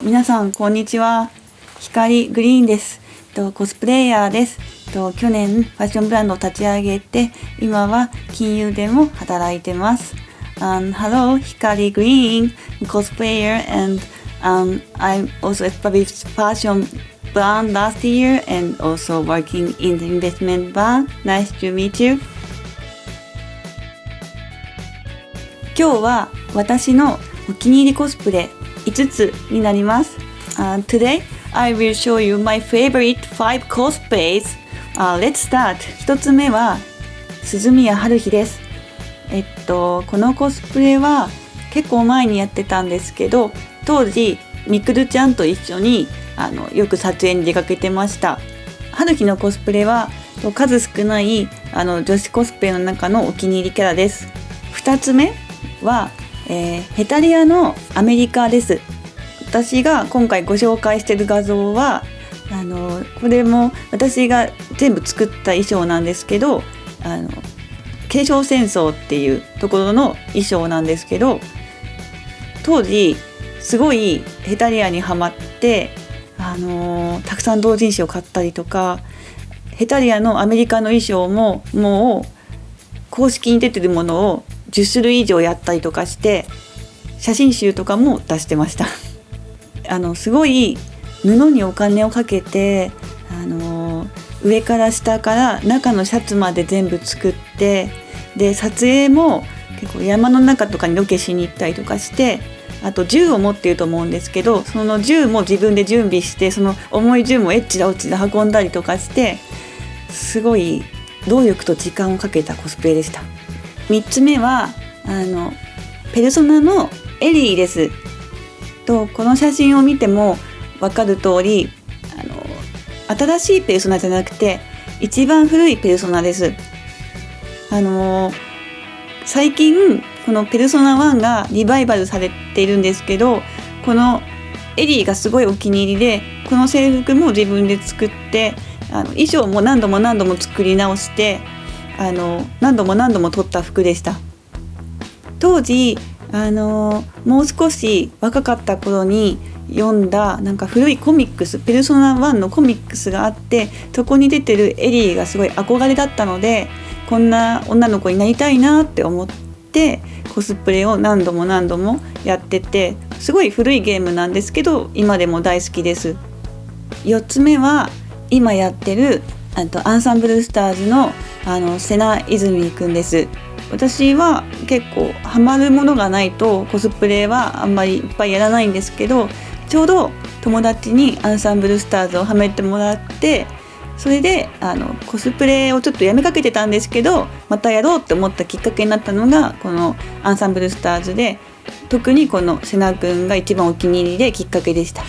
皆さんこんにちは。光グリーンです。コスプレイヤーです。去年ファッションブランドを立ち上げて、今は金融でも働いてます。Hello, 光 Green, cosplayer, and I'm also established fashion brand last year and also working in the investment bank. Nice to meet you. 今日は私のお気に入りコスプレ5つになります。Today, I will show you my favorite 5 cosplays. Let's start. 1つ目は鈴宮春日です。このコスプレは結構前にやってたんですけど、当時みくるちゃんと一緒によく撮影に出かけてました。春日のコスプレは数少ない女子コスプレの中のお気に入りキャラです。2つ目はヘタリアのアメリカです。私が今回ご紹介している画像はこれも私が全部作った衣装なんですけど、継承戦争っていうところの衣装なんですけど、当時すごいヘタリアにハマってたくさん同人誌を買ったりとか、ヘタリアのアメリカの衣装ももう公式に出てるものを10種類以上やったりとかして、写真集とかも出してました。すごい布にお金をかけて上から下から中のシャツまで全部作って、で撮影も結構山の中とかにロケしに行ったりとかして、あと銃を持っていると思うんですけど、その銃も自分で準備して、その重い銃もエッチだオチで運んだりとかして、すごい労力と時間をかけたコスプレでした。3つ目はペルソナのエリーです。この写真を見ても分かる通り新しいペルソナじゃなくて一番古いペルソナです。最近このペルソナ1がリバイバルされているんですけど、このエリーがすごいお気に入りで、この制服も自分で作って、衣装も何度も作り直して何度も撮った服でした。当時もう少し若かった頃に読んだ古いコミックス、ペルソナ1のコミックスがあって、そこに出てるエリーがすごい憧れだったので、こんな女の子になりたいなって思ってコスプレを何度もやってて、すごい古いゲームなんですけど今でも大好きです。4つ目は今やってるアンサンブルスターズの瀬名泉くんです。私は結構ハマるものがないとコスプレはあんまりいっぱいやらないんですけど、ちょうど友達にアンサンブルスターズをはめてもらって、それでコスプレをちょっとやめかけてたんですけど、またやろうって思ったきっかけになったのがこのアンサンブルスターズで、特にこの瀬名くんが一番お気に入りできっかけでした。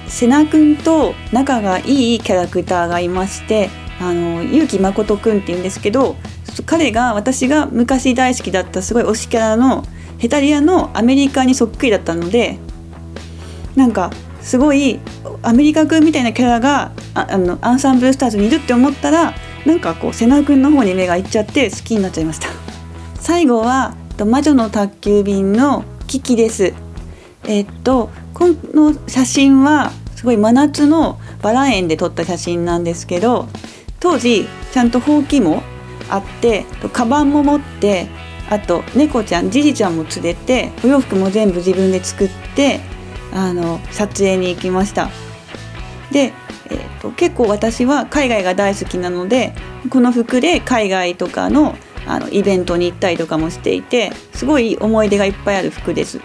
瀬名くんと仲がいいキャラクターがいまして、結城誠くんっていうんですけど、彼が私が昔大好きだったすごい推しキャラのヘタリアのアメリカにそっくりだったので、すごいアメリカくんみたいなキャラがアンサンブルスターズにいるって思ったら、瀬名くんの方に目がいっちゃって好きになっちゃいました。最後は魔女の宅急便のキキです。この写真はすごい真夏のバラ園で撮った写真なんですけど、当時ちゃんとほうきもあって、カバンも持って、あと猫ちゃんジジちゃんも連れて、お洋服も全部自分で作って撮影に行きました。で、結構私は海外が大好きなので、この服で海外とかのイベントに行ったりとかもしていて、すごい思い出がいっぱいある服です。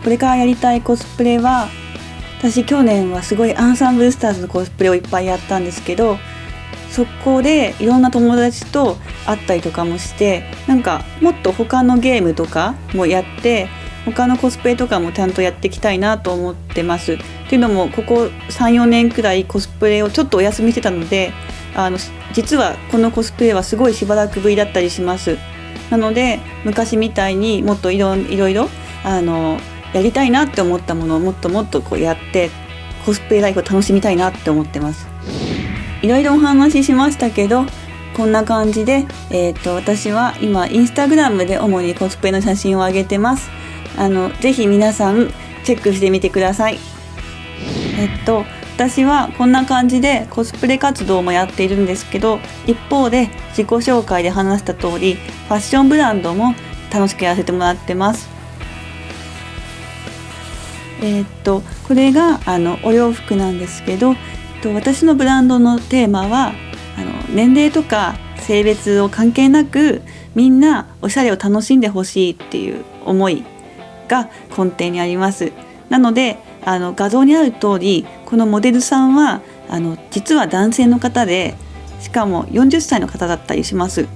これからやりたいコスプレは、私去年はすごいアンサンブルスターズのコスプレをいっぱいやったんですけど、そこでいろんな友達と会ったりとかもして、もっと他のゲームとかもやって、他のコスプレとかもちゃんとやっていきたいなと思ってます。っていうのもここ 3,4 年くらいコスプレをちょっとお休みしてたので、実はこのコスプレはすごいしばらくぶりだったりします。なので昔みたいにもっといろいろやりたいなって思ったものをもっとやってコスプレライフを楽しみたいなって思ってます。いろいろお話ししましたけど、こんな感じで、私は今インスタグラムで主にコスプレの写真を上げてます。ぜひ皆さんチェックしてみてください。私はこんな感じでコスプレ活動もやっているんですけど、一方で自己紹介で話した通りファッションブランドも楽しくやらせてもらってます。これがお洋服なんですけど、私のブランドのテーマは年齢とか性別を関係なくみんなおしゃれを楽しんでほしいっていう思いが根底にあります。なので画像にある通り、このモデルさんは実は男性の方で、しかも40歳の方だったりします。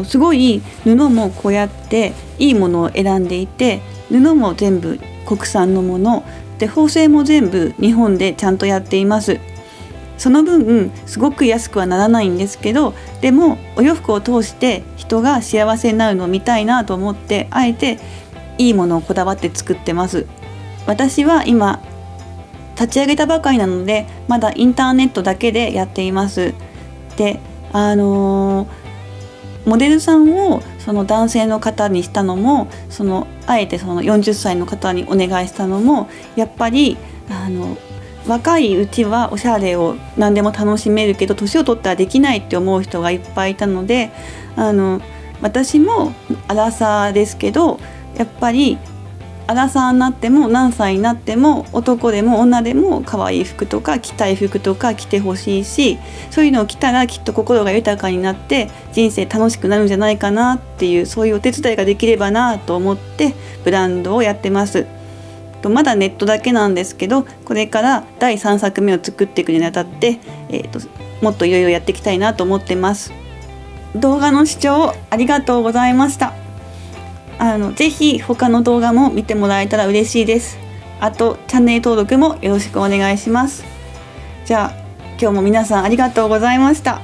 すごい布もこうやっていいものを選んでいて、布も全部国産のもので、縫製も全部日本でちゃんとやっています。その分すごく安くはならないんですけど、でもお洋服を通して人が幸せになるのを見たいなと思って、あえていいものをこだわって作ってます。私は今立ち上げたばかりなので、まだインターネットだけでやっています。でモデルさんをその男性の方にしたのも、あえてその40歳の方にお願いしたのも、やっぱり若いうちはおしゃれを何でも楽しめるけど、年を取ったらできないって思う人がいっぱいいたので、私もアラサーですけど、やっぱりアラサーになっても何歳になっても男でも女でも可愛い服とか着たい服とか着てほしいし、そういうのを着たらきっと心が豊かになって人生楽しくなるんじゃないかなっていう、そういうお手伝いができればなと思ってブランドをやってます。まだネットだけなんですけど、これから第3作目を作っていくにあたって、もっといろいろやっていきたいなと思ってます。動画の視聴ありがとうございました。ぜひ他の動画も見てもらえたら嬉しいです。あとチャンネル登録もよろしくお願いします。じゃあ今日も皆さんありがとうございました。